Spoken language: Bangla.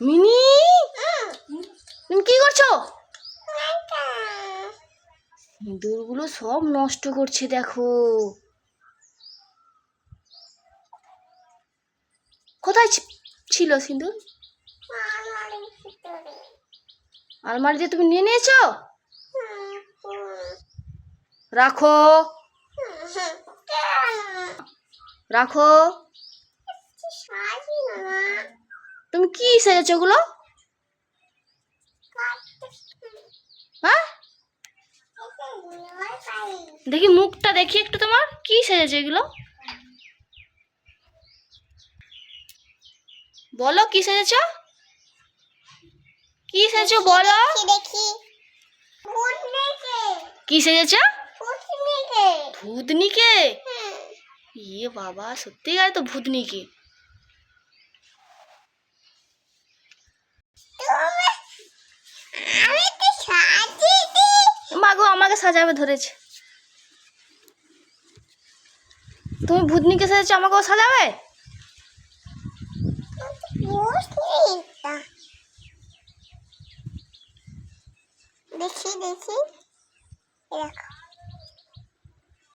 মিনি, তুমি কি করছো? সিঁদুরগুলো সব নষ্ট করছে দেখো। কোথায় ছিল সিঁদুর? আলমারিতে তুমি নিয়ে নিয়েছো? রাখো রাখো। তুমি কি সেজেছো ওগুলো? হ্যাঁ, দেখি মুখটা দেখি একটু, তোমার কি সেজেছো এগুলো? বলো কি সেজেছো, কি সেজেছো বলো। কি সেজেছো? ভূতনিকে? ইয়ে বাবা, সত্যিকারে তো ভূতনিকে। মাগো, আমাকে সাজাবে ধরেছে। তুমি ভূতনিকে সেজেছো, আমাকেও সাজাবে? দেখি দেখি,